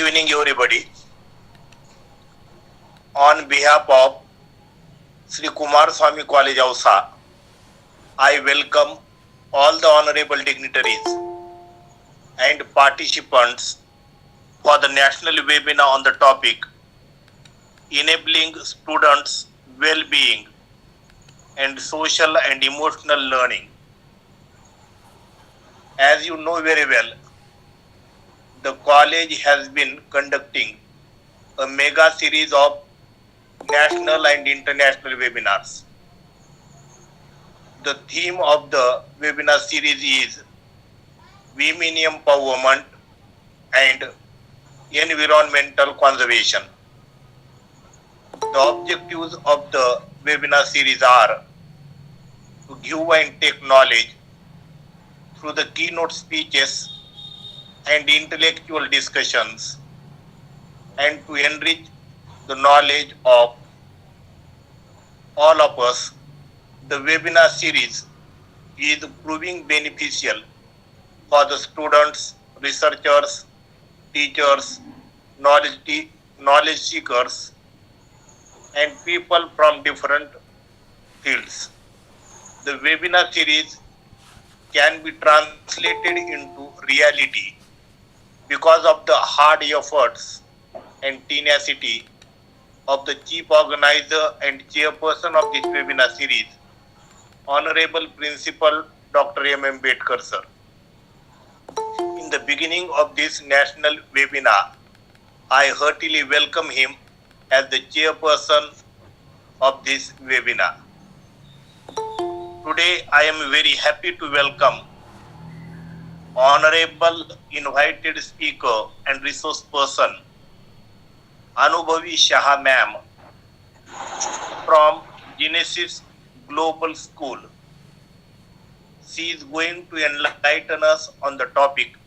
evening, everybody. On behalf of Shri Kumarswami College Ausa, I welcome all the honorable dignitaries and participants for the national webinar on the topic Enabling Students' Well-being and Social and Emotional Learning. As you know very well, the college has been conducting a mega series of national and international webinars. The theme of the webinar series is Women Empowerment and Environmental Conservation. The objectives of the webinar series are to give and take knowledge through the keynote speeches and intellectual discussions, and to enrich the knowledge of all of us. The webinar series is proving beneficial for the students, researchers, teachers, knowledge seekers, and people from different fields. The webinar series can be translated into reality because of the hard efforts and tenacity of the chief organizer and chairperson of this webinar series, Honorable Principal Dr. M. Ambedkar sir. In the beginning of this national webinar, I heartily welcome him as the chairperson of this webinar. Today, I am very happy to welcome Honorable invited speaker and resource person, Anubhawi Shah ma'am from Genesis Global School. She is going to enlighten us on the topic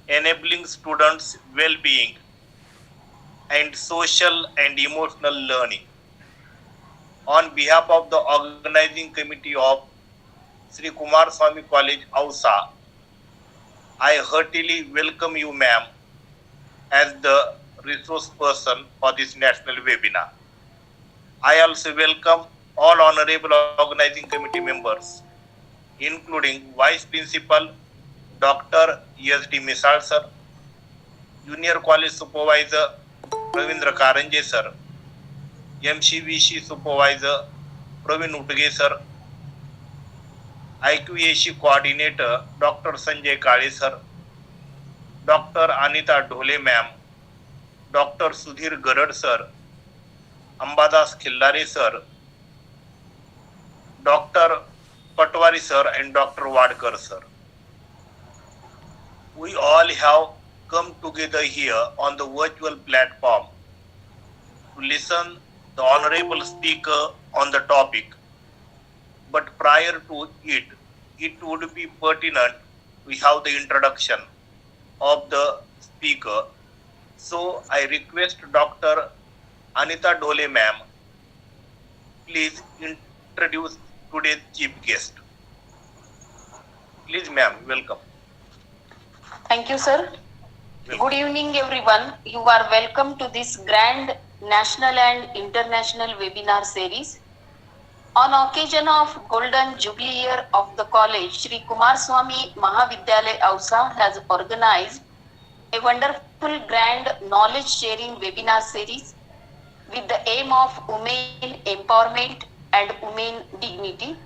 enabling students' well-being and social and emotional learning. On behalf of the organizing committee of Shri Kumarswami College Ausa, I heartily welcome you, ma'am, as the resource person for this national webinar. I also welcome all honorable organizing committee members, including Vice Principal Dr. S.D. Misal sir, Junior College Supervisor Ravindra Karanje sir, MCVC Supervisor Praveen Utge sir, IQAC Coordinator Dr. Sanjay Kale sir, Dr. Anita Dhole ma'am, Dr. Sudhir Garad sir, Ambadas Khillare sir, Dr. Patwari sir and Dr. Wadkar sir. We all have come together here on the virtual platform to listen the honorable speaker on the topic. But prior to it, it would be pertinent to have the introduction of the speaker. So I request Dr. Anita Dhole ma'am, please introduce today's chief guest. Please ma'am, welcome. Thank you, sir. Good evening, everyone. You are welcome to this grand national and international webinar series. On occasion of Golden Jubilee year of the college, Shri Kumarswami Mahavidyalaya Ausa has organized a wonderful grand knowledge sharing webinar series with the aim of women empowerment and women dignity.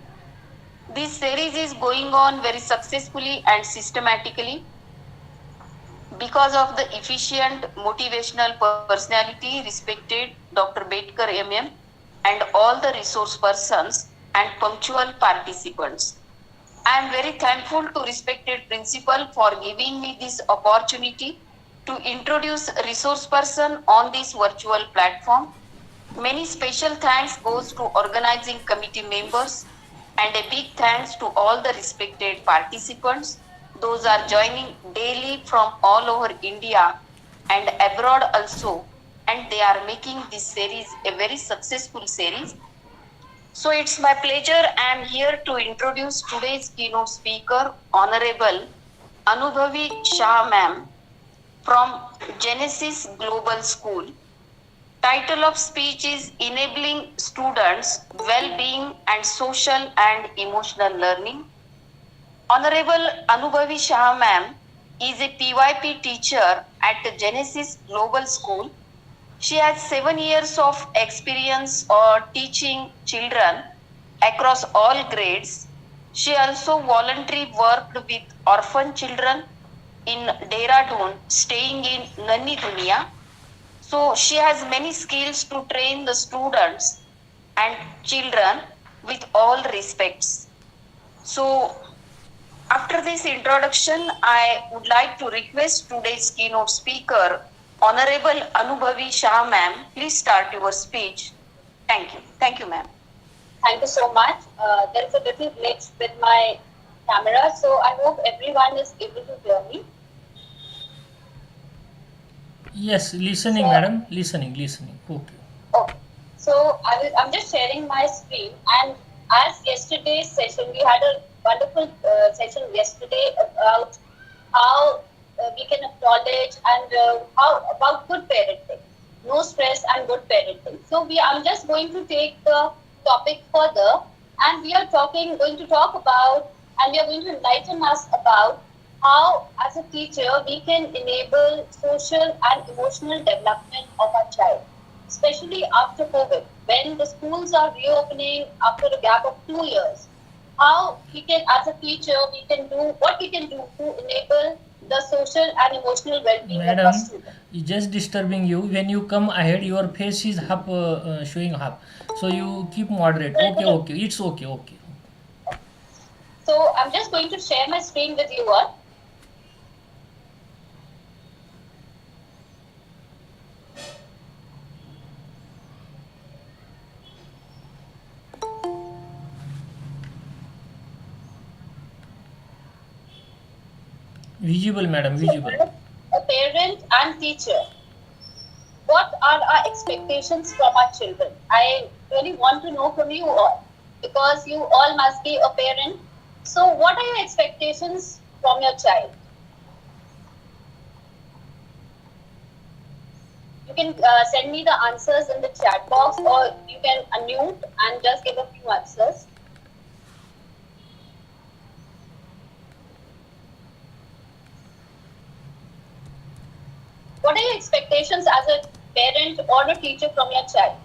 This series is going on very successfully and systematically because of the efficient motivational personality respected Dr. Ambedkar MM and all the resource persons and punctual participants. I am very thankful to respected principal for giving me this opportunity to introduce a resource person on this virtual platform. Many special thanks goes to organizing committee members and a big thanks to all the respected participants. Those are joining daily from all over India and abroad also, and they are making this series a very successful series. So it's my pleasure. I am here to introduce today's keynote speaker, Honorable Anubhawi Shah ma'am from Genesis Global School. Title of speech is Enabling Students Well-being and Social and Emotional Learning. Honorable Anubhavi Shah ma'am is a PYP teacher at Genesis Global School. She has 7 years of experience teaching children across all grades. She also voluntarily worked with orphan children in Dehradun, staying in Nani Dunia. So she has many skills to train the students and children with all respects. So after this introduction, I would like to request today's keynote speaker, Honorable Anubhavi Shah ma'am. Please start your speech. Thank you. Thank you, ma'am. Thank you so much. There is a little glitch with my camera, so I hope everyone is able to hear me. Yes, listening, So- madam. Listening. Okay. Okay. So I'm just sharing my screen, and as yesterday's session, we had a wonderful session yesterday about how we can acknowledge and how about good parenting, no stress and good parenting. So I'm just going to take the topic further, and we are going to talk about, and we are going to enlighten us about how, as a teacher, we can enable social and emotional development of our child, especially after COVID, when the schools are reopening after a gap of 2 years. How we can, as a teacher, we can do what we can do to enable the social and emotional well-being of our Madam, students. just disturbing you. When you come ahead, your face is half showing half. So you keep moderate. Okay. It's okay. So I'm just going to share my screen with you all. Visible, madam. Visible. A parent and teacher, what are our expectations from our children? I really want to know from you all, because you all must be a parent. So what are your expectations from your child? You can send me the answers in the chat box, or you can unmute and just give a few answers. What are your expectations as a parent or a teacher from your child?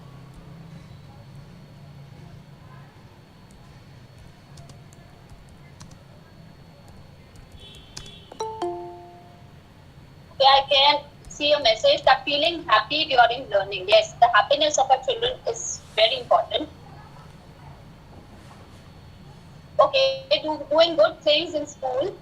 Okay, I can see a message that feeling happy during learning. Yes, the happiness of our children is very important. Okay, doing good things in school.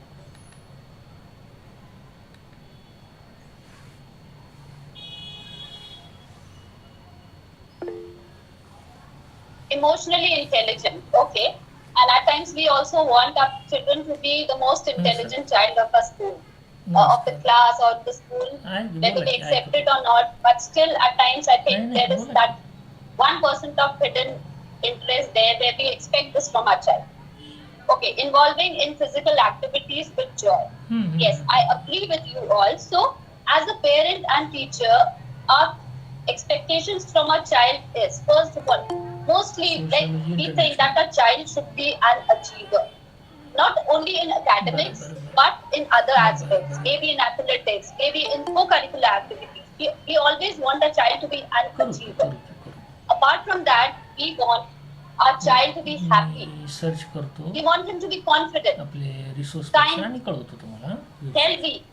Emotionally intelligent. Okay. And at times we also want our children to be the most intelligent child of our school, of the class or the school, whether we accept it or not. But still, at times, I think there is that 1% of hidden interest there where we expect this from our child. Okay, involving in physical activities with joy. Yes, I agree with you all. So, as a parent and teacher, our expectations from our child is, first of all, mostly like we think that a child should be an achiever, not only in academics but in other aspects, maybe in athletics, maybe in co-curricular activities. We always want a child to be an achiever. Apart from that, we want our child to be happy. Search करतो We want him to be confident, आपले resource Time. आणि कळवतो तुम्हाला healthy,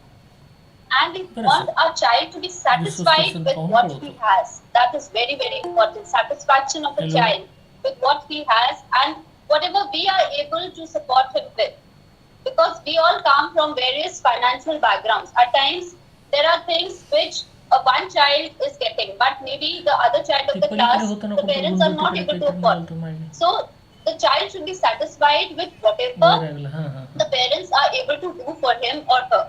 and we want our child to be satisfied with what he has. That is very, very important. Satisfaction of the Hello. child with what he has and whatever we are able to support him with. Because we all come from various financial backgrounds. At times, there are things which one child is getting, but maybe the other child of the class, the parents are not able to afford. So, the child should be satisfied with whatever the parents are able to do for him or her.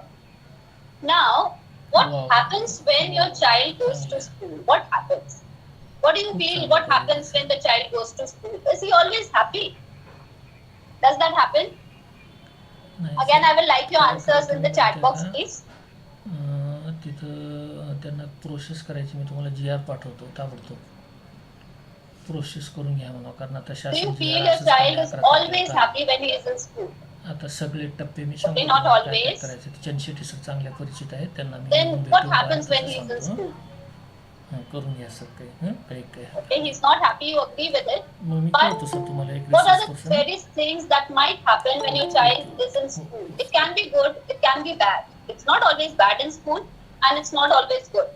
Now, what happens when your child goes to school? What happens? What do you feel? What happens when the child goes to school? Is he always happy? Does that happen? Again, I will like your answers in the chat box, please. त्यांना process करायची. मी तुम्हाला जी are पाठवतो ताबडतोब. Process करून घ्या म्हणा, कारण आता Do you शासन जी feel आर your असंच child काढले is 11 always तारखेला. happy when he is in school? आता सगळे टप्पे मी Okay, सांगतो not तुम्हाला काय काय always. करायचं. त्यांच्यासाठी सर चांगल्या परिचित आहेत, त्यांना मी Then येऊन what भेटून happens when कसं he is in सांगतो. school? करून घ्या सर काही काही काही Okay, he's not happy, you agree with it. Mug me But कळवतो सर तुम्हाला एक what are research the person. various things that might happen when your child is in school? It can be good, it can be bad. It's not always bad in school, and it's not always good.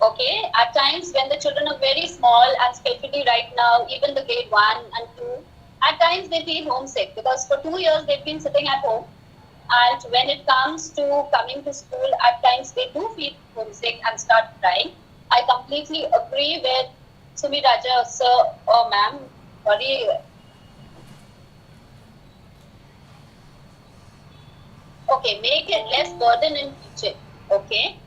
Okay, at times when the children are very small, and especially right now, even the grade 1 and 2, at times they feel homesick because for 2 years they've been sitting at home. And when it comes to coming to school, at times they do feel homesick and start crying. I completely agree with Sumi Raja, sir or ma'am. Sorry. Okay, make it less burden in teaching. Okay.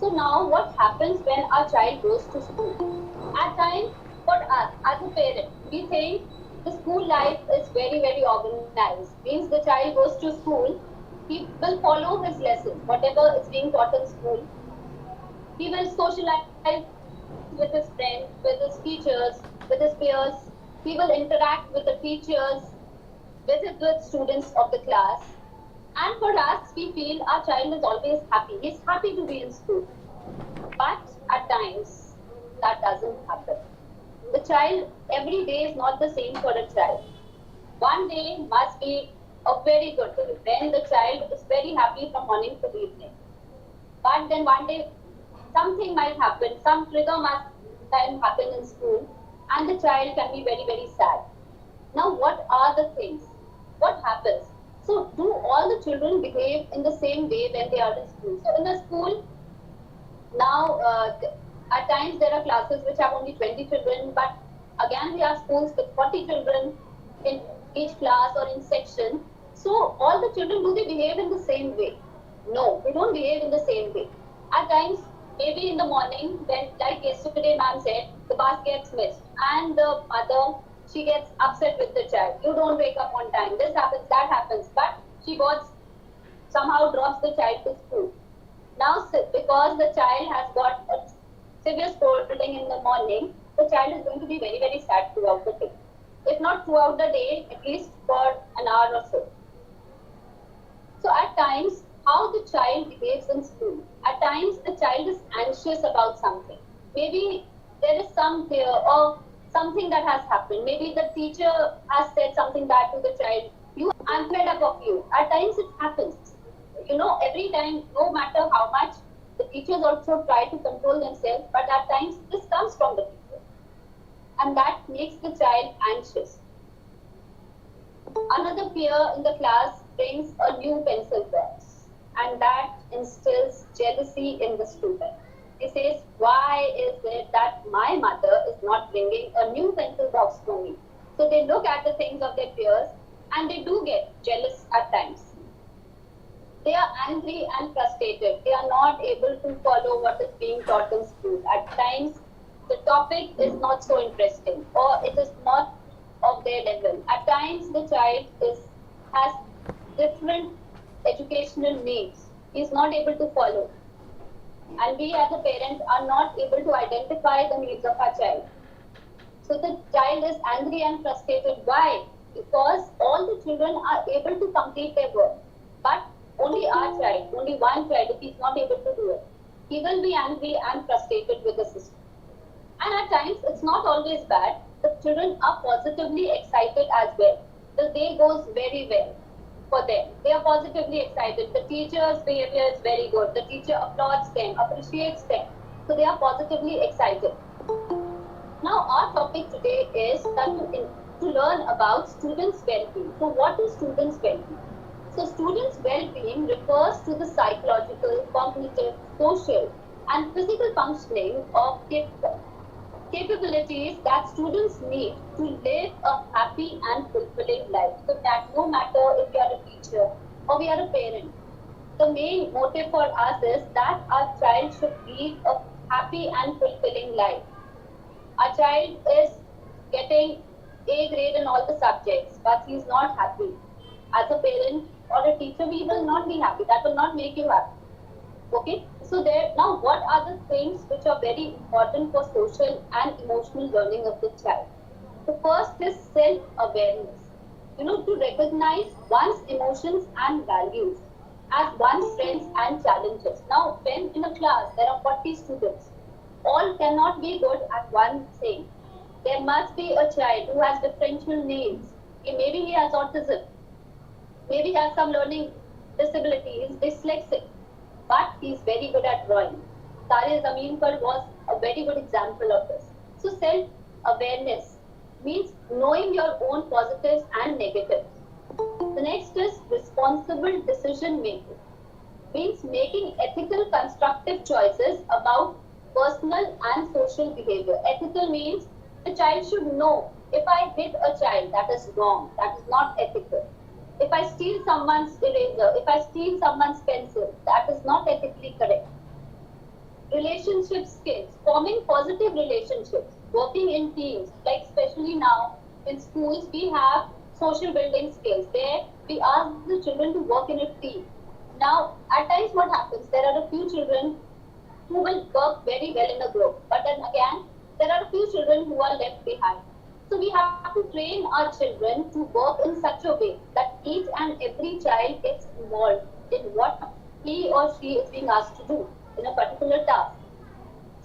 So now what happens when our child goes to school? At times, for us as a parent, we think the school life is very, very organized. Means the child goes to school, he will follow his lessons, whatever is being taught in school. He will socialize with his friends, with his teachers, with his peers. He will interact with the teachers, visit with students of the class. And for us, we feel our child is always happy. He's happy to be in school. But at times, that doesn't happen. The child, every day is not the same for a child. One day must be a very good day when the child is very happy from morning to evening. But then one day, something might happen, some trigger must then happen in school, and the child can be very, very sad. Now, what are the things? What happens? So, do all the children behave in the same way when they are in school? So, in the school, now at times there are classes which have only 20 children, but again we have schools with 40 children in each class or in section. So, all the children, do they behave in the same way? No, they don't behave in the same way. At times, maybe in the morning, when, like yesterday ma'am said, the bus gets missed and the mother, she gets upset with the child. You don't wake up on time. This happens, that happens. But she somehow drops the child to school. Now, because the child has got a severe scolding in the morning, the child is going to be very, very sad throughout the day. If not throughout the day, at least for an hour or so. So at times, how the child behaves in school. At times, the child is anxious about something. Maybe there is some fear or something that has happened. Maybe the teacher has said something bad to the child. I'm fed up of you. At times, it happens. Every time, no matter how much, the teachers also try to control themselves, but at times, this comes from the teacher. And that makes the child anxious. Another peer in the class brings a new pencil box, and that instills jealousy in the student. He says, why is it that my mother is not bringing a new pencil box for me? So they look at the things of their peers and they do get jealous at times. They are angry and frustrated. They are not able to follow what is being taught in school. At times, the topic is not so interesting or it is not of their level. At times, the child has different educational needs. He is not able to follow. And we as a parent are not able to identify the needs of our child. So the child is angry and frustrated. Why? Because all the children are able to complete their work. But only our child, only one child, if he is not able to do it, he will be angry and frustrated with the system. And at times, it's not always bad. The children are positively excited as well. The day goes very well for them. They are positively excited. The teacher's behavior is very good. The teacher applauds them, appreciates them. So they are positively excited. Now, our topic today is to learn about students' well-being. So, what is students' well-being? So, students' well-being refers to the psychological, cognitive, social, and physical functioning of capabilities that students need to live a happy and fulfilling life. So that no matter if you are a teacher or we are a parent, the main motive for us is that our child should lead a happy and fulfilling life. Our child is getting A grade in all the subjects, but he is not happy. As a parent or a teacher, we will not be happy. That will not make you happy. Okay, so there now what are the things which are very important for social and emotional learning of the child? The first is self-awareness. To recognize one's emotions and values as one's strengths and challenges. Now, when in a class there are 40 students, all cannot be good at one thing. There must be a child who has differential needs. Maybe he has autism, maybe he has some learning disability, he is dyslexic, but he is very good at drawing. Tare Zameen Par was a very good example of this. So self-awareness means knowing your own positives and negatives. The next is responsible decision making, means making ethical constructive choices about personal and social behavior. Ethical means the child should know, if I hit a child, that is wrong, that is not ethical. If I steal someone's eraser, if I steal someone's pencil, that is not ethically correct. Relationship skills, forming positive relationships, working in teams, like especially now in schools we have social building skills where we ask the children to work in a team. Now at times what happens, there are a few children who will work very well in a group, but then again there are a few children who are left behind. So we have to train our children to work in such a way that each and every child gets involved in what he or she is being asked to do in a particular task.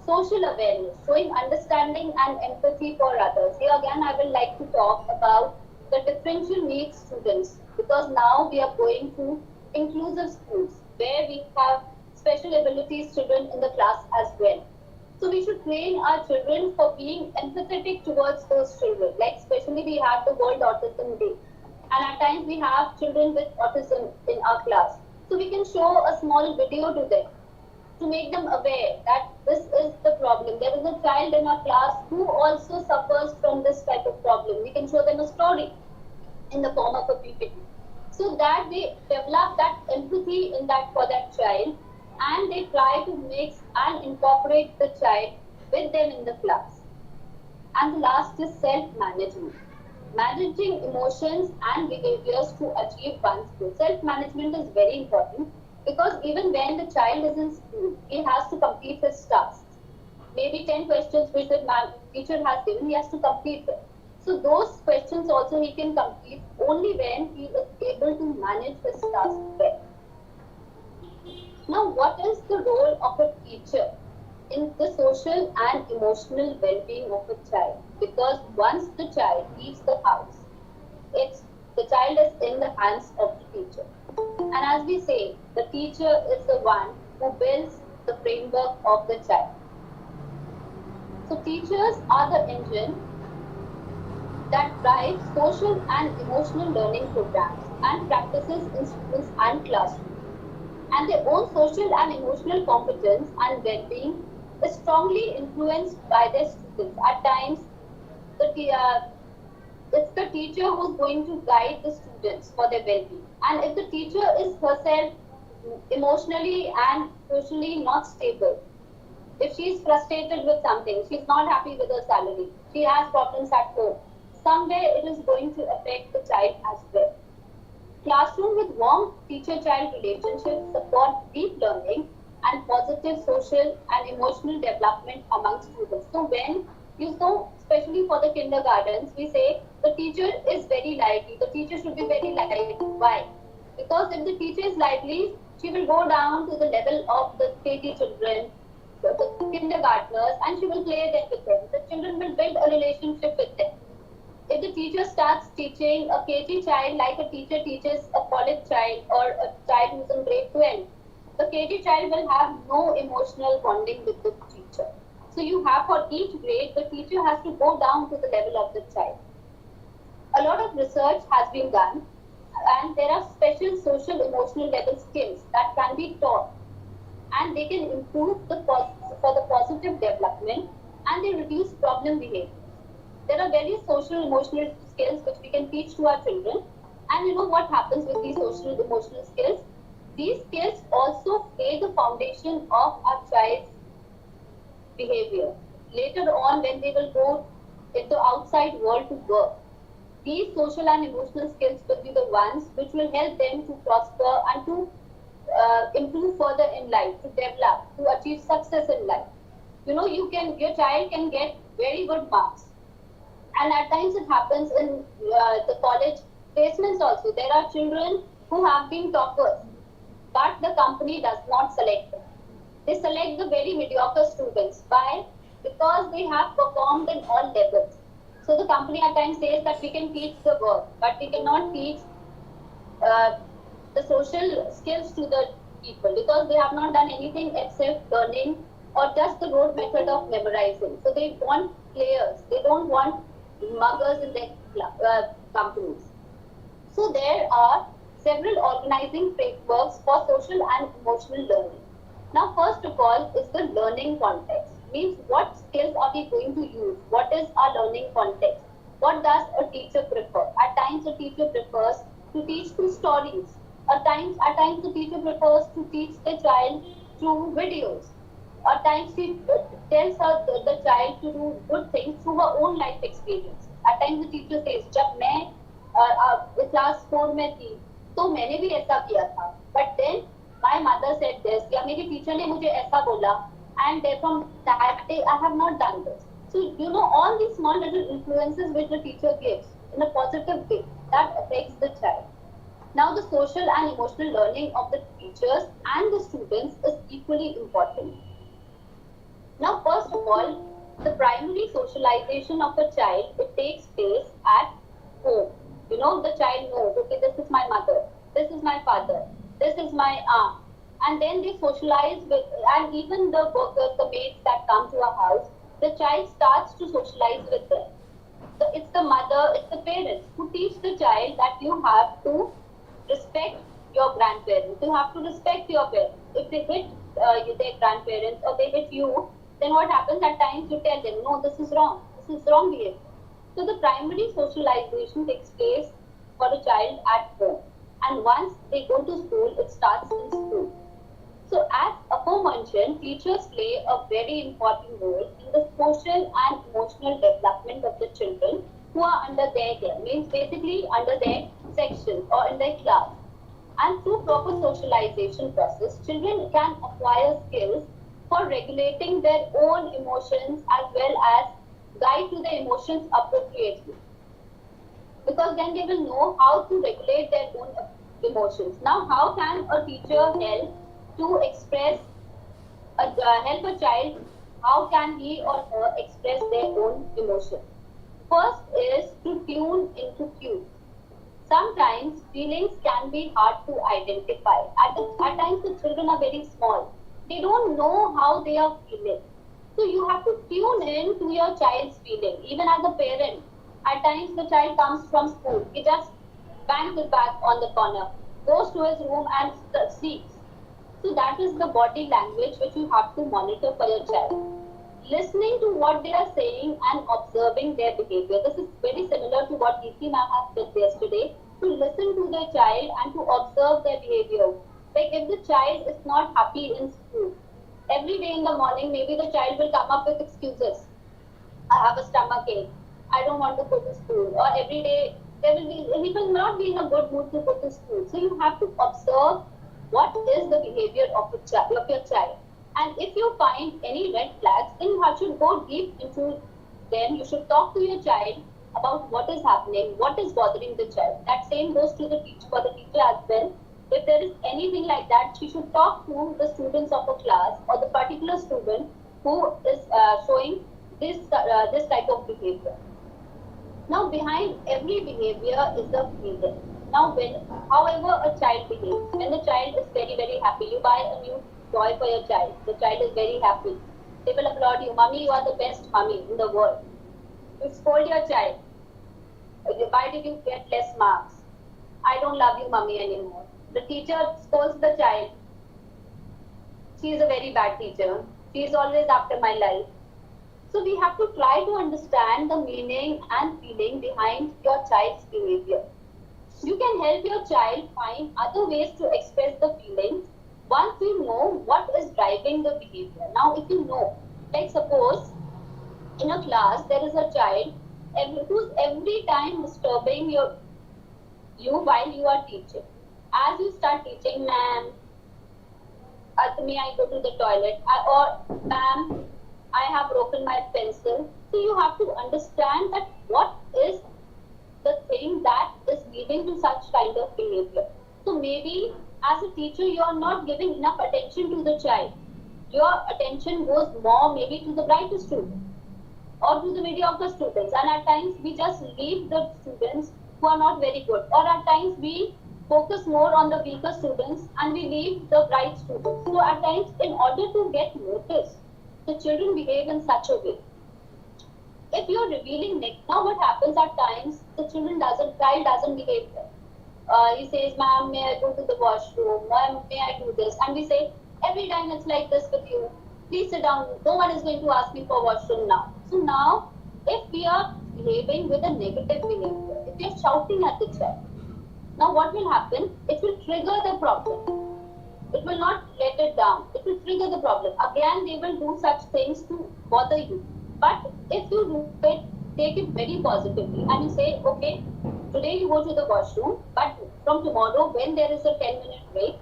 Social awareness, showing understanding and empathy for others. Here again, I will like to talk about the differential needs students, because now we are going to inclusive schools where we have special abilities children in the class as well. So we should train our children for being empathetic towards those children. Like especially we have the World Autism Day, and at times we have children with autism in our class. So we can show a small video to them to make them aware that this is the problem. There is a child in our class who also suffers from this type of problem. We can show them a story in the form of a PPT, so that they develop that empathy in that for that child, and they try to mix and incorporate the child with them in the class. And the last is self-management, managing emotions and behaviors to achieve one's goal. Self-management is very important, because even when the child is in school, he has to complete his tasks. Maybe 10 questions which the teacher has given, he has to complete them. So those questions also he can complete only when he is able to manage his task well. Now, what is the role of a teacher in the social and emotional well-being of a child? Because once the child leaves the house, the child is in the hands of the teacher. And as we say, the teacher is the one who builds the framework of the child. So teachers are the engine that drives social and emotional learning programs and practices in schools and classrooms. And their own social and emotional competence and well-being is strongly influenced by their students. At times, it's the teacher who's going to guide the students for their well-being. And if the teacher is herself emotionally and socially not stable, if she is frustrated with something, she's not happy with her salary, she has problems at home, somewhere it is going to affect the child as well. Classroom with warm teacher-child relationships support deep learning and positive social and emotional development among students. So when you know, especially for the kindergartens, we say the teacher is very lively. The teacher should be very lively. Why? Because if the teacher is lively, she will go down to the level of the KG children, the kindergartners, and she will play them with them. The children will build a relationship with them. If the teacher starts teaching a KG child like a teacher teaches a college child or a child who's in grade 12, the KG child will have no emotional bonding with the teacher. So you have for each grade, the teacher has to go down to the level of the child. A lot of research has been done, and there are special social emotional level skills that can be taught, and they can improve for the positive development, and they reduce problem behavior. There are various social emotional skills which we can teach to our children, and you know what happens with these social emotional skills? These skills also lay the foundation of our child's behavior later on when they will go into outside world to work. these social and emotional skills will be the ones which will help them to prosper and to improve further in life, to develop, to achieve success in life. Your child can get very good marks, and at times it happens in the college placements also. There are children who have been toppers, but the company does not select them. They select the very mediocre students. Why? Because they have performed in all levels. So the company at times says that we can teach the work, but we cannot teach uh, the social skills to the people because they have not done anything except learning or just the rote method of memorizing. So they want players. They don't want muggers in their companies. So there are several organizing frameworks for social and emotional learning. Now, first of all is the learning context. Means what skills are we going to use? What is our learning context? What does a teacher prefer? At times, a teacher prefers to teach through stories. At times, the teacher prefers to teach the child through videos. At times, she tells the child to do good things through her own life experience. At times, the teacher says, "जब मैं class 4 में थी तो मैंने भी ऐसा किया था, but then my mother said this, या मेरी टीचर ने मुझे ऐसा बोला, and from that day I have not done this." So all these small little influences which the teacher gives in a positive way, that affects the child. Now the social and emotional learning of the teachers and the students is equally important. Now, first of all, the primary socialization of a child, it takes place at home. The child knows, okay, this is my mother, this is my father, this is my aunt. And then they socialize with, and even the workers, the maids that come to a house, the child starts to socialize with them. So it's the mother, it's the parents who teach the child that you have to respect your grandparents, you have to respect your parents. If they hit their grandparents or they hit you, then what happens at times you tell them, no, this is wrong behavior. So the primary socialization takes place for a child at home. And once they go to school, it starts in school. So as aforementioned, teachers play a very important role in the social and emotional development of the children who are under their care, means basically under their section or in their class. And through proper socialization process, children can acquire skills for regulating their own emotions as well as guide to the emotions appropriately. Because then they will know how to regulate their own emotions. Now, how can a teacher help to express, help a child? How can he or her express their own emotions? First is to tune into cues. Sometimes feelings can be hard to identify. At times the children are very small. They don't know how they are feeling. So you have to tune in to your child's feeling. Even as a parent, at times the child comes from school. He just bangs his back on the corner, goes to his room and sleeps. So that is the body language which you have to monitor for your child. Listening to what they are saying and observing their behavior. This is very similar to what DC ma'am has said yesterday. To listen to their child and to observe their behavior. Like if the child is not happy in school, every day in the morning, maybe the child will come up with excuses. I have a stomach ache. I don't want to go to school. Or every day, he will not be in a good mood to go to school. So you have to observe what is the behavior of your child. And if you find any red flags, then you should go deep into them. You should talk to your child about what is happening, what is bothering the child. That same goes to the teacher, for the teacher as well. If there is anything like that, she should talk to the students of a class or the particular student who is showing this type of behavior. Now, behind every behavior is a feeling. Now, however a child behaves, when the child is very, very happy, you buy a new toy for your child. The child is very happy. They will applaud you. Mommy, you are the best mommy in the world. You scold your child. Why did you get less marks? I don't love you, mommy, anymore. The teacher scolds the child. She is a very bad teacher. She is always after my life. So we have to try to understand the meaning and feeling behind your child's behavior. You can help your child find other ways to express the feelings once you know what is driving the behavior. Now, if you know, like suppose in a class there is a child who's every time disturbing you while you are teaching. As you start teaching, ma'am, may I go to the toilet? Or ma'am, I have broken my pencil. So you have to understand that what is the thing that is leading to such kind of behavior. So maybe as a teacher, you are not giving enough attention to the child. Your attention goes more maybe to the brighter student or to the mediocre students. And at times we just leave the students who are not very good. Or at times we focus more on the weaker students and we leave the bright students. So at times, in order to get noticed, the children behave in such a way. If you're revealing now what happens at times, the child doesn't behave well. He says, ma'am, may I go to the washroom? Ma'am, may I do this? And we say, every time it's like this with you. Please sit down. No one is going to ask me for washroom now. So now, if we are behaving with a negative behavior, if you're shouting at the child, now what will happen? It will trigger the problem. It will not let it down. It will trigger the problem. Again, they will do such things to bother you. But if you do it, take it very positively and you say, okay, today you go to the washroom, but from tomorrow, when there is a 10-minute break,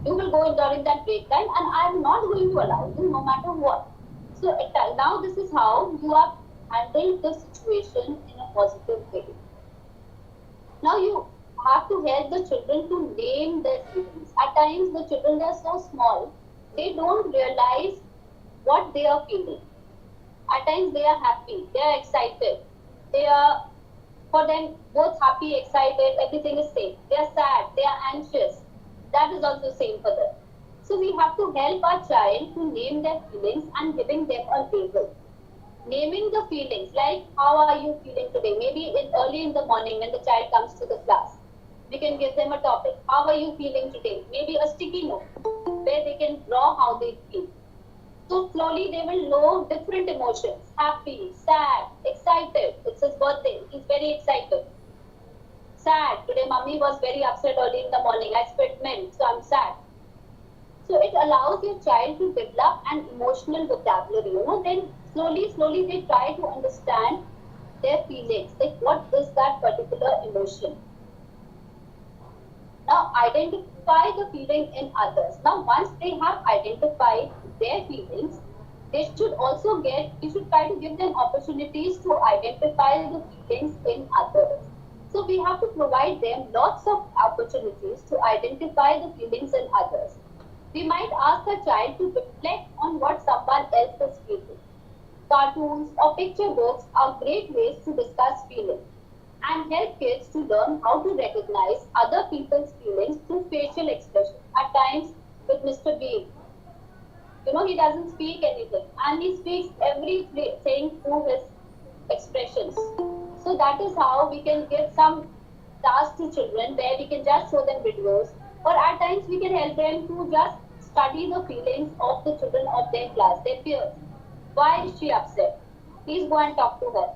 you will go during that break time and I am not going to allow you no matter what. So now this is how you have handled the situation in a positive way. Now you have to help the children to name their feelings. At times the children, they are so small, they don't realize what they are feeling. At times they are happy, they are excited, they are, for them, both happy, excited, everything is same. They are sad, they are anxious. That is also same for them. So we have to help our child to name their feelings and giving them a label. Naming the feelings, like how are you feeling today? Maybe early in the morning when the child comes to the class, we can give them a topic. How are you feeling today? Maybe a sticky note where they can draw how they feel. So slowly they will know different emotions. Happy, sad, excited. It's his birthday. He's very excited. Sad. Today mommy was very upset early in the morning. I spit milk, so I'm sad. So it allows your child to develop an emotional vocabulary. Then slowly they try to understand their feelings. Like what is that particular emotion? Now identify the feeling in others. Now once they have identified their feelings, we should try to give them opportunities to identify the feelings in others. So we have to provide them lots of opportunities to identify the feelings in others. We might ask a child to reflect on what someone else is feeling. Cartoons or picture books are great ways to discuss feelings and help kids to learn how to recognize other people's feelings through facial expressions. At times, with Mr. Bean, he doesn't speak anything and he speaks everything through his expressions. So that is how we can give some tasks to children where we can just show them videos, or at times we can help them to just study the feelings of the children of their class, their peers. Why is she upset? Please go and talk to her.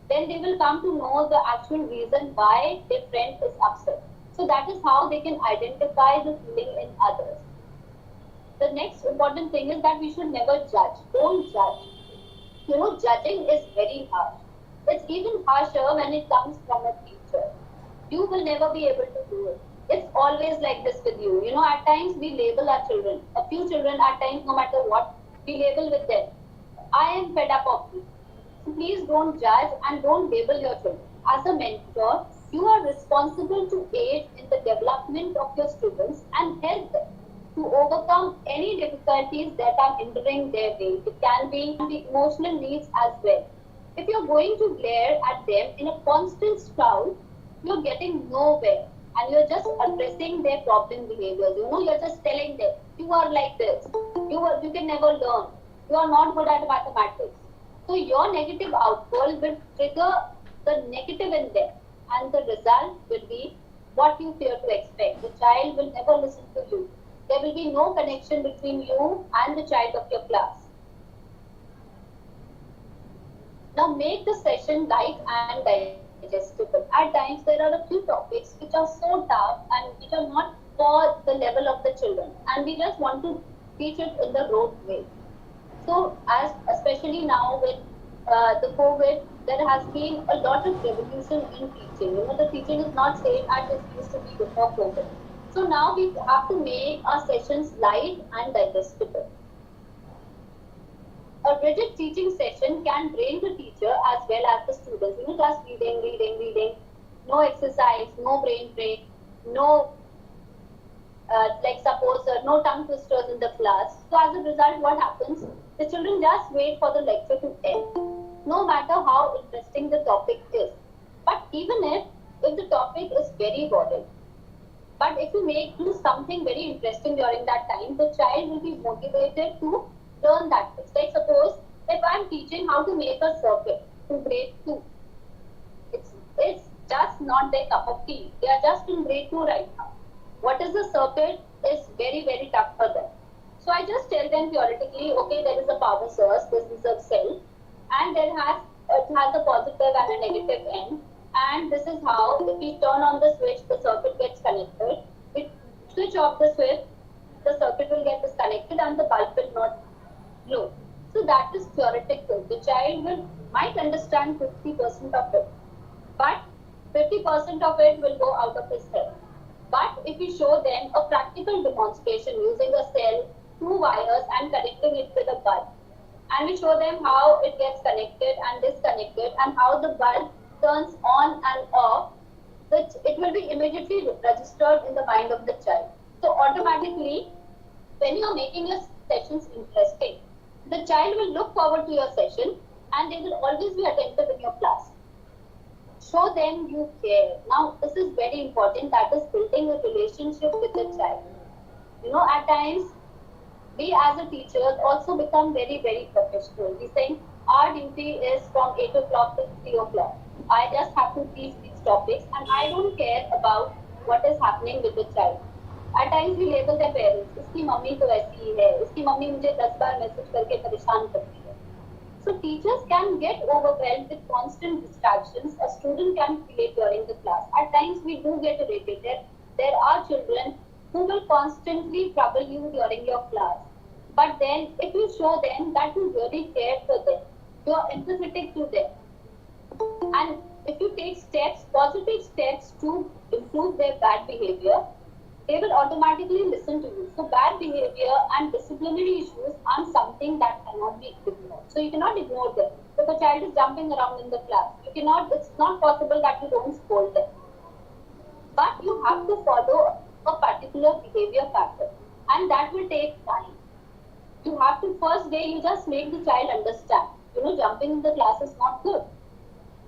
Then they will come to know the actual reason why their friend is upset. So that is how they can identify the feeling in others. The next important thing is that we should never judge. Don't judge. Judging is very harsh. It's even harsher when it comes from a teacher. You will never be able to do it. It's always like this with you. At times we label our children. A few children, at times, no matter what, we label with them. I am fed up of you. So please don't judge and don't label your children. As a mentor, you are responsible to aid in the development of your students and help them to overcome any difficulties that are hindering their way. It can be emotional needs as well. If you're going to glare at them in a constant scowl, you're getting nowhere and you're just addressing their problem behaviors. You're just telling them, you are like this, you can never learn, you are not good at mathematics. So your negative output will trigger the negative in them and the result will be what you fear to expect. The child will never listen to you. There will be no connection between you and the child of your class. Now make the session light and digestible. At times there are a few topics which are so tough and which are not for the level of the children, and we just want to teach it in the rote way. So especially now with the COVID, there has been a lot of revolution in teaching. The teaching is not same as it used to be before COVID. So now we have to make our sessions light and digestible. A rigid teaching session can drain the teacher as well as the students. Just reading, reading, reading, no exercise, no brain drain, no like suppose no tongue twisters in the class. So as a result, what happens? The children just wait for the lecture to end, no matter how interesting the topic is. But even if the topic is very boring, but if you make do something very interesting during that time, the child will be motivated to learn that thing. Like suppose if I'm teaching how to make a circuit to grade 2, it's just not their cup of tea. They are just in grade 2 right now. What is the circuit is very, very tough for them. So I just tell them theoretically, okay, there is a power source, this is a cell, and it has a positive and a negative end. And this is how, if we turn on the switch, the circuit gets connected. If switch off the switch, the circuit will get disconnected and the bulb will not glow. So that is theoretical. The child might understand 50% of it, but 50% of it will go out of his head. But if we show them a practical demonstration using a cell, 2 wires and connecting it with a bulb, and we show them how it gets connected and disconnected and how the bulb turns on and off, it will be immediately registered in the mind of the child. So automatically, when you are making your sessions interesting, the child will look forward to your session and they will always be attentive in your class. Show them you care. Now, this is very important, that is building a relationship with the child. At times, we as a teachers also become very, very professional. We think our duty is from 8 o'clock to 3 o'clock. I just have to teach these topics and I don't care about what is happening with the child. At times we label their parents, इसकी mummy तो ऐसी ही है, इसकी mummy मुझे 10 बार message करके परेशान करती है. So teachers can get overwhelmed with constant distractions a student can create during the class. At times we do get irritated. There are children who will constantly trouble you during your class. But then if you show them that you really care for them, you are empathetic to them, and if you take steps, positive steps to improve their bad behavior, they will automatically listen to you. So bad behavior and disciplinary issues are something that cannot be ignored. So you cannot ignore them. If a child is jumping around in the class, it's not possible that you don't scold them. But you have to follow a particular behavior pattern, and that will take time. You have to, first day, you just make the child understand, jumping in the class is not good.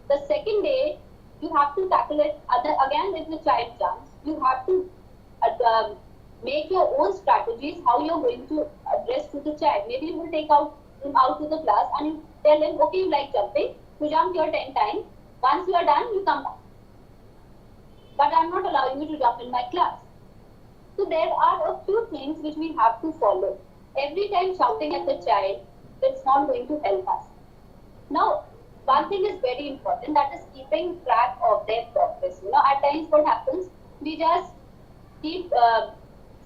The second day, you have to tackle it. Again, if the child jumps, you have to make your own strategies how you're going to address to the child. Maybe you will take him out to the class and you tell him, okay, you like jumping, you jump here 10 times. Once you are done, you come back. But I'm not allowing you to jump in my class. So there are a few things which we have to follow. Every time shouting at the child, it's not going to help us. Now, one thing is very important, that is keeping track of their progress. At times what happens, we just keep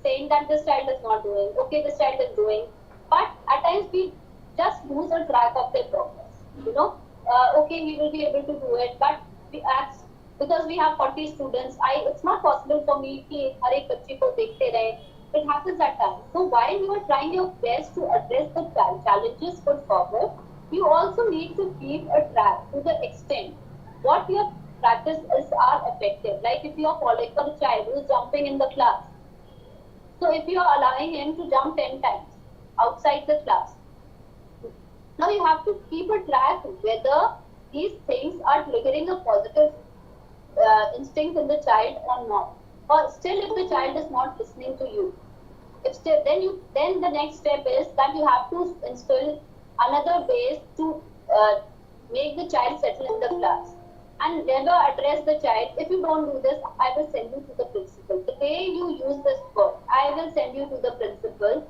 saying that this child is not doing, okay, this child is doing, but at times we just lose a track of their progress. Okay, he will be able to do it, but because we have 40 students, it's not possible for me कि हर एक बच्चे को देखते रहे. It happens at times. So while you are trying your best to address the challenges put forward, you also need to keep a track to the extent what your practices are effective. Like if you are following for a child who is jumping in the class, so if you are allowing him to jump 10 times outside the class, now you have to keep a track whether these things are triggering a positive instinct in the child or not. Or still, if the child is not listening to you, then the next step is that you have to instill another ways to make the child settle in the class, and never address the child. If you don't do this, I will send you to the principal. The day you use this word, I will send you to the principal,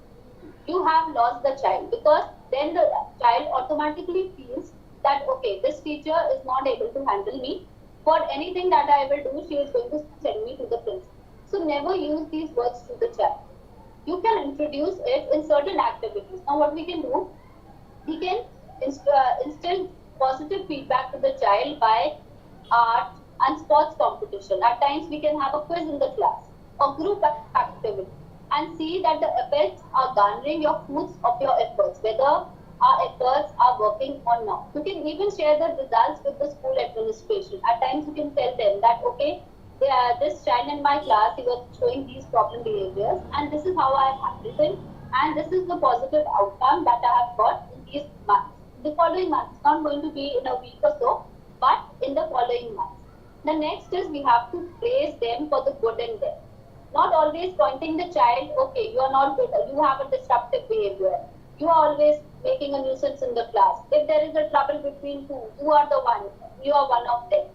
you have lost the child, because then the child automatically feels that, okay, this teacher is not able to handle me. For anything that I will do, she is going to send me to the principal. So never use these words to the child. You can introduce it in certain activities. Now what we can do, we can instill positive feedback to the child by art and sports competition. At times we can have a quiz in the class or group activity and see that the effects are garnering your fruits of your efforts, whether our efforts are working or not. You can even share the results with the school administration. At times you can tell them that, okay, this child in my class, he was showing these problem behaviors and this is how I have handled him and this is the positive outcome that I have got in these months. The following months, it's not going to be in a week or so, but in the following months. The next is we have to praise them for the good in them. Not always pointing the child, okay, you are not good, you have a disruptive behavior. You are always making a nuisance in the class. If there is a trouble between two, you are the one, you are one of them.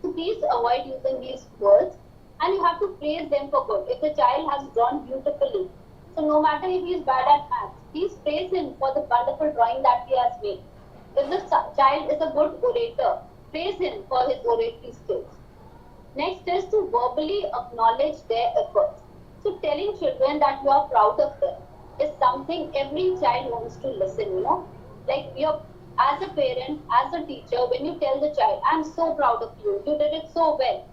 So please avoid using these words and you have to praise them for good. If the child has drawn beautifully, so no matter if he is bad at maths, please praise him for the wonderful drawing that he has made. If the child is a good orator, praise him for his oratory skills. Next is to verbally acknowledge their efforts. So telling children that you are proud of them is something every child wants to listen. Like you're as a parent, as a teacher, when you tell the child, I'm so proud of you, you did it so well,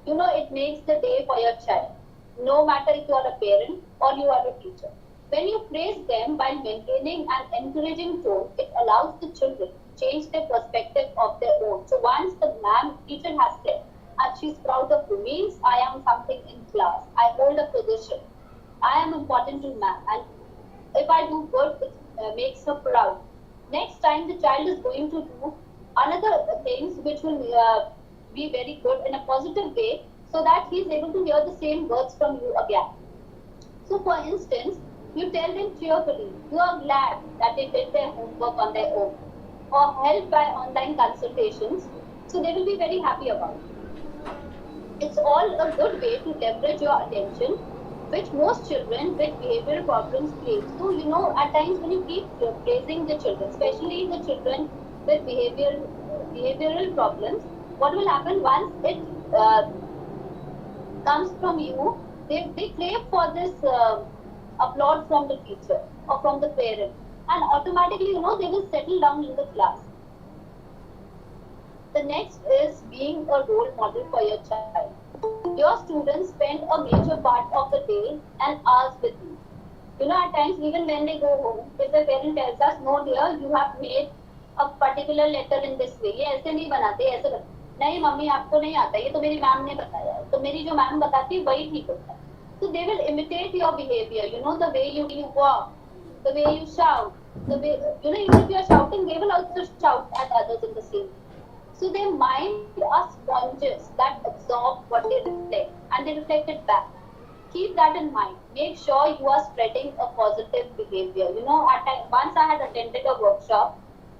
it makes the day for your child, no matter if you are a parent or you are a teacher. When you praise them while maintaining an encouraging tone, it allows the children to change their perspective of their own. So once the teacher has said, and she's proud of you, means I am something in class, I hold a position, I am important to ma'am, and if I do good, it makes her proud. Next time, the child is going to do another things which will be very good in a positive way, so that he is able to hear the same words from you again. So, for instance, you tell them cheerfully, you are glad that they did their homework on their own or helped by online consultations, so they will be very happy about it. It's all a good way to leverage your attention, which most children with behavioral problems crave. So, at times when you keep praising the children, especially the children with behavioral problems, what will happen once it comes from you, they crave for this applaud from the teacher or from the parent. And automatically, they will settle down in the class. The next is being a role model for your child. Your students spend a major part of the day and hours with you. At times, even when they go home, if the parent tells us, no dear, you have made a particular letter in this way, ये ऐसे नहीं बनाते, ऐसे बनाते, नहीं mummy आपको नहीं आता, ये तो मेरी मैम ने बताया है, तो मेरी जो मैम बताती है वही ठीक होता है. So they will imitate your behavior, the way you walk, the way you shout, the way, even if you are shouting, they will also shout at others in the same way. So their mind are sponges that absorb what they reflect and they reflect it back. Keep that in mind. Make sure you are spreading a positive behavior. Once I had attended a workshop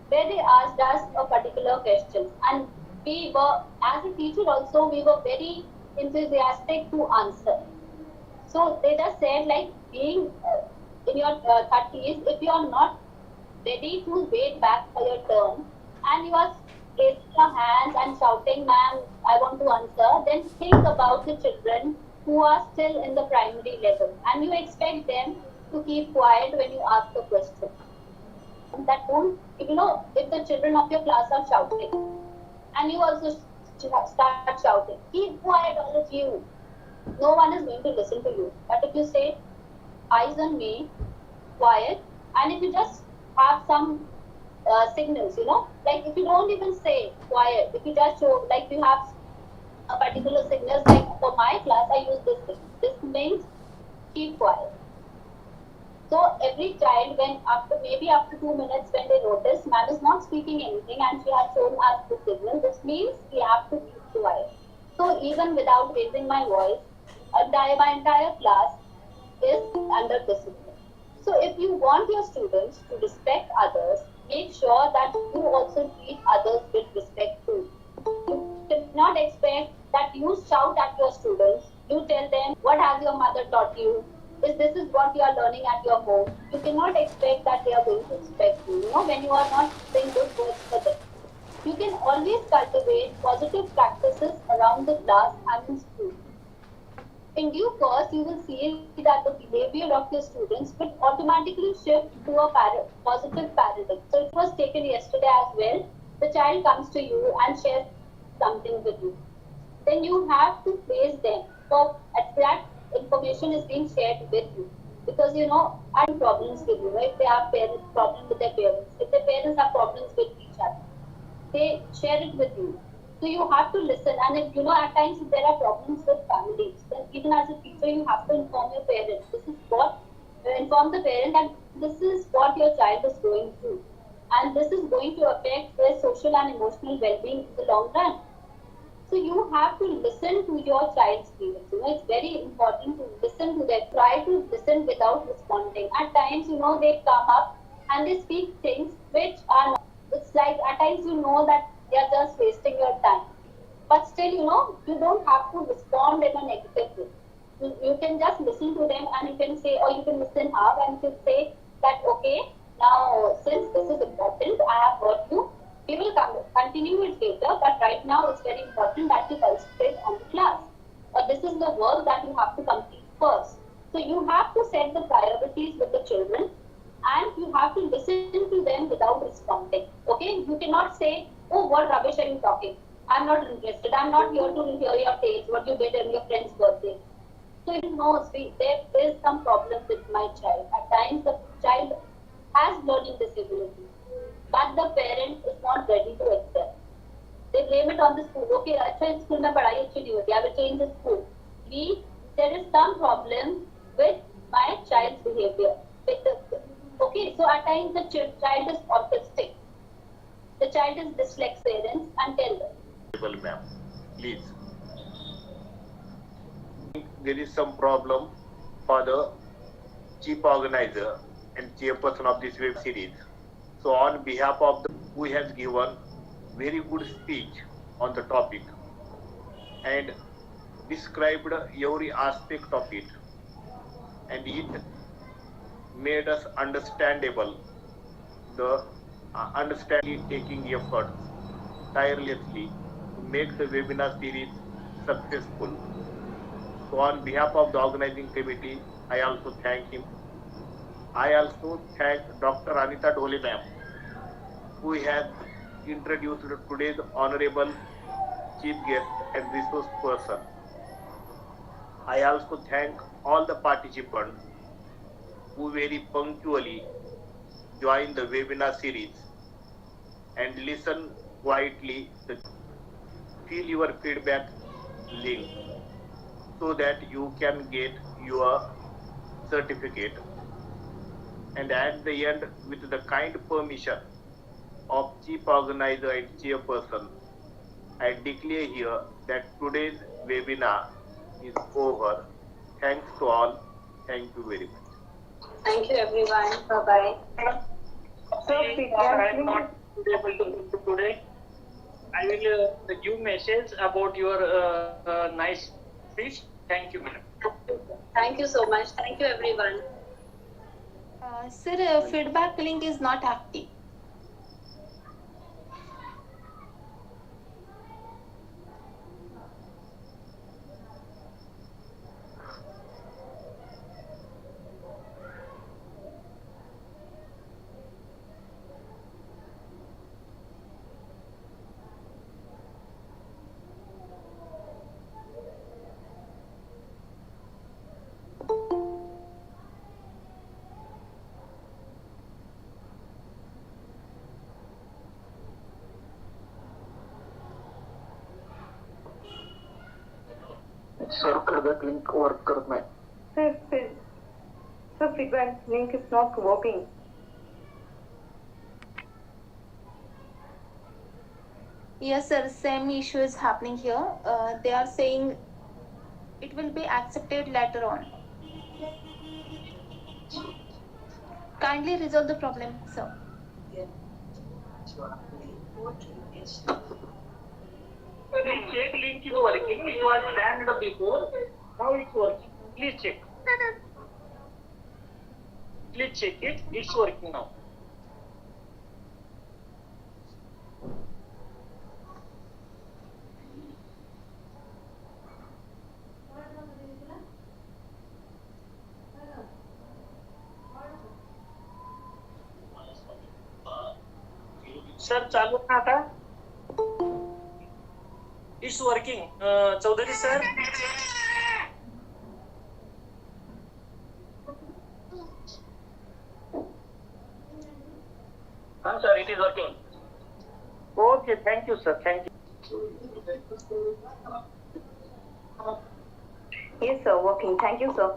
where they asked us a particular question, and we were, as a teacher also, we were very enthusiastic to answer. So they just said, like, being in your 30s, if you are not ready to wait back for your turn and you are raising your hands and shouting, ma'am, I want to answer, then think about the children who are still in the primary level and you expect them to keep quiet when you ask a question. That won't, if the children of your class are shouting and you also start shouting, keep quiet, all of you. No one is going to listen to you. But if you say, eyes on me, quiet, and if you just have some signals, like if you don't even say quiet, if you just show, like you have a particular signals, like for my class, I use this thing. This means keep quiet. So every child, after 2 minutes, when they notice ma'am is not speaking anything and she has shown us the signal, this means we have to keep quiet. So even without raising my voice, my entire class is under discipline. So if you want your students to respect others, make sure that you also treat others with respect too. You cannot expect that you shout at your students. You tell them, what has your mother taught you? This is what you are learning at your home. You cannot expect that they are going to respect you, when you are not saying good words for them. You can always cultivate positive practices around the class and in school. In due course, you will see that the behavior of your students will automatically shift to a positive paradigm. So it was taken yesterday as well. The child comes to you and shares something with you. Then you have to praise them for that information is being shared with you. Because are problems with you, right? They have parents problem with their parents. If their parents have problems with each other, they share it with you. So you have to listen. And if at times if there are problems with families, then even as a teacher, you have to inform your parents. This is what inform the parent that this is what your child is going through, and this is going to affect their social and emotional well-being in the long run. So you have to listen to your child's feelings. It's very important to listen to them. Try to listen without responding. At times, they come up and they speak things which are not. It's like at times that they are just wasting your time. But still, you don't have to respond in a negative way. You can just listen to them and you can say, or you can listen up and you can say that, okay, now since this is important, I have heard you. We will continue it later, but right now it's very important that you concentrate on the class. Or this is the work that you have to complete first. So you have to set the priorities with the children and you have to listen to them without responding. Okay, you cannot say, oh, what rubbish are you talking? I'm not interested. I'm not here to hear your tales, what you did on your friend's birthday. So it knows there is some problem with my child. At times the child has learning disability, but the parent is not ready to accept. They blame it on the school. Okay, अच्छा school में पढ़ाई अच्छी नहीं होती. I will change the school. There is some problem with my child's behavior. Okay, so at times the child is autistic. The child is dyslexic. Parents and tell them. Ma'am, please. There is some problem for the chief organizer and chairperson of this web series. So on behalf of the who has given very good speech on the topic and described every aspect of it, and it made us understandable the understanding taking efforts tirelessly to make the webinar series successful. So on behalf of the organizing committee, I also thank him. I also thank Dr. Anita Dhole ma'am, who has introduced today's honorable chief guest and resource person. I also thank all the participants who very punctually joined the webinar series and listen quietly. Fill your feedback link so that you can get your certificate. And at the end, with the kind permission of chief organizer and chairperson, I declare here that today's webinar is over. Thanks to all. Thank you very much. Thank you everyone. Bye bye. So I am not able to do today. I will give message about your nice speech. Thank you, madam. Thank you so much. Thank you everyone. Sir, feedback link is not active. Sir feedback link work करत नाही. Sir, feedback link is not working. Yes, sir. Same issue is happening here. They are saying it will be accepted later on. Kindly resolve the problem, sir. The check link is working. It was banned before. Now it's working. Please check. Please check it. It's working now. Sir चालू आहे आता. It's working. Chaudhary sir. हाँ sir, it is working. Okay, thank you, sir. Thank you. Yes, sir, working. Thank you, sir.